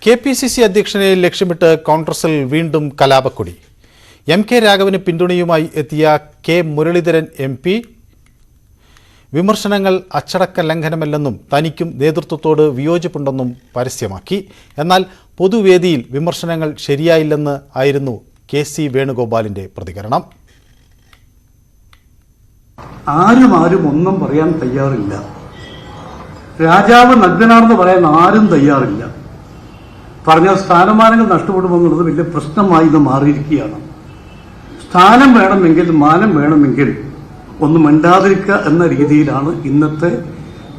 KPCC അധ്യക്ഷനെ ലക്ഷ്യമിട്ട് കോൺഗ്രസിൽ വീണ്ടും കലാപക്കൊടി. എം.കെ. രാഘവന് പിന്തുണയുമായി എത്തിയ കെ. മുരളീധരൻ MP വിമർശനങ്ങൾ അച്ചടക്ക ലംഘനമല്ലെന്നും തനിക്കും നേതൃത്വത്തോട് വിയോജിപ്പുണ്ടെന്നും പരസ്യമാക്കി. എന്നാൽ പൊതുവേദിയിൽ വിമർശനങ്ങൾ ശരിയായില്ലെന്ന് ആയിരുന്നു KC വേണുഗോപാലിന്റെ പ്രതികരണം. ആരും ഒന്നും പറയാൻ തയ്യാറില്ല. രാജാവ് നഗ്നനാണെന്ന് പറയാൻ ആരും തയ്യാറില്ല. പറഞ്ഞാൽ സ്ഥാനമാനങ്ങൾ നഷ്ടപ്പെടുമെന്നുള്ളത് വലിയ പ്രശ്നമായി ഇത് മാറിയിരിക്കുകയാണ്. സ്ഥാനം വേണമെങ്കിൽ, മാനം വേണമെങ്കിൽ ഒന്ന് മിണ്ടാതിരിക്കുക എന്ന രീതിയിലാണ് ഇന്നത്തെ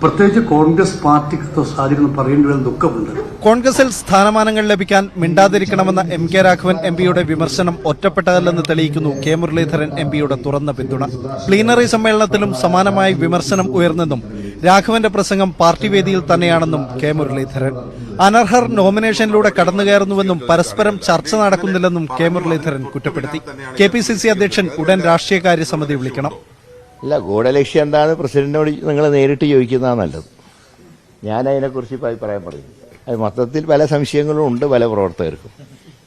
പ്രത്യേകിച്ച് കോൺഗ്രസ് പാർട്ടിക്ക് സാഹചര്യം പറയേണ്ടി വരുന്ന ദുഃഖമുണ്ട്. കോൺഗ്രസിൽ സ്ഥാനമാനങ്ങൾ ലഭിക്കാൻ മിണ്ടാതിരിക്കണമെന്ന M.K. രാഘവൻ MPയുടെ വിമർശനം ഒറ്റപ്പെട്ടതല്ലെന്ന് തെളിയിക്കുന്നു കെ. മുരളീധരൻ MPയുടെ തുറന്ന പിന്തുണ. പ്ലീനറി സമ്മേളനത്തിലും സമാനമായ വിമർശനം ഉയർന്നെന്നും രാഘവന്റെ പ്രസംഗം പാർട്ടി വേദിയിൽ തന്നെയാണെന്നും കെ. മുരളീധരൻ. അനർഹർ നോമിനേഷനിലൂടെ കടന്നുകയറുന്നുവെന്നും പരസ്പരം ചർച്ച നടക്കുന്നില്ലെന്നും കെ. മുരളീധരൻ കുറ്റപ്പെടുത്തി. KPCC അധ്യക്ഷൻ ഉടൻ രാഷ്ട്രീയകാര്യ സമിതി വിളിക്കണം. ഇല്ല, ഗൂഢലക്ഷ്യം എന്താണ് പ്രസിഡന്റിനോട് നിങ്ങൾ നേരിട്ട് ചോദിക്കുന്നതാണ് നല്ലത്. ഞാൻ അതിനെക്കുറിച്ച് ഇപ്പോൾ അഭിപ്രായം പറയുന്നു. അത് മൊത്തത്തിൽ പല സംശയങ്ങളും ഉണ്ട് പല പ്രവർത്തകർക്കും.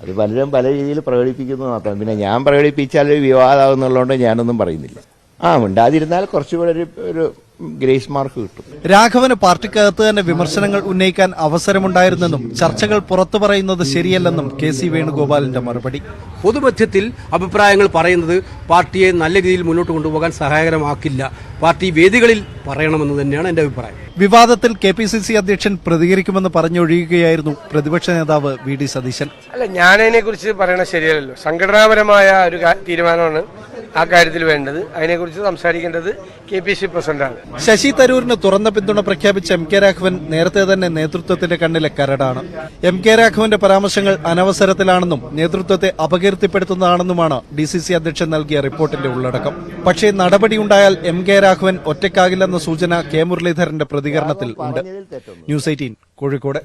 അത് പലരും പല രീതിയിൽ പ്രകടിപ്പിക്കുന്നു മാത്രം. പിന്നെ ഞാൻ പ്രകടിപ്പിച്ചാൽ വിവാദമാകുന്നുള്ളതുകൊണ്ട് ഞാനൊന്നും പറയുന്നില്ല. മിണ്ടാതിരുന്നാൽ കുറച്ചുകൂടെ ഒരു ഗ്രേസ് മാർക്ക് കിട്ടും. രാഘവന് പാർട്ടിക്കകത്ത് തന്നെ വിമർശനങ്ങൾ ഉന്നയിക്കാൻ അവസരമുണ്ടായിരുന്നെന്നും ചർച്ചകൾ പുറത്തു പറയുന്നത് ശരിയല്ലെന്നും KC വേണുഗോപാലിന്റെ മറുപടി. പൊതുമധ്യത്തിൽ അഭിപ്രായങ്ങൾ പറയുന്നത് പാർട്ടിയെ നല്ല രീതിയിൽ മുന്നോട്ട് കൊണ്ടുപോകാൻ സഹായകരമാക്കില്ല. പാർട്ടി വേദികളിൽ പറയണമെന്ന് തന്നെയാണ് എന്റെ അഭിപ്രായം. വിവാദത്തിൽ KPCC അധ്യക്ഷൻ പ്രതികരിക്കുമെന്ന് പറഞ്ഞൊഴിയുകയായിരുന്നു പ്രതിപക്ഷ നേതാവ് VD സതീശൻ. അല്ല, ഞാനതിനെ കുറിച്ച് പറയണത് ശരിയല്ലല്ലോ. സംഘടനാപരമായ ഒരു തീരുമാനമാണ് ആ കാര്യത്തിൽ വേണ്ടത്. അതിനെക്കുറിച്ച് സംസാരിക്കേണ്ടത് KPCC പ്രസിഡന്റാണ്. ശശി തരൂരിന് തുറന്ന പിന്തുണ പ്രഖ്യാപിച്ച M.K. രാഘവൻ നേരത്തെ തന്നെ നേതൃത്വത്തിന്റെ കണ്ണിലെ കരടാണ്. M.K. രാഘവന്റെ പരാമർശങ്ങൾ അനവസരത്തിലാണെന്നും നേതൃത്വത്തെ അപകീർത്തിപ്പെടുത്തുന്നതാണെന്നുമാണ് DCC അധ്യക്ഷൻ നൽകിയ റിപ്പോർട്ടിന്റെ ഉള്ളടക്കം. പക്ഷേ നടപടിയുണ്ടായാൽ M.K. രാഘവൻ ഒറ്റയ്ക്കാകില്ലെന്ന സൂചന കെ. മുരളീധരന്റെ പ്രതികരണത്തിൽ ഉണ്ട്. News 18 കോഴിക്കോട്.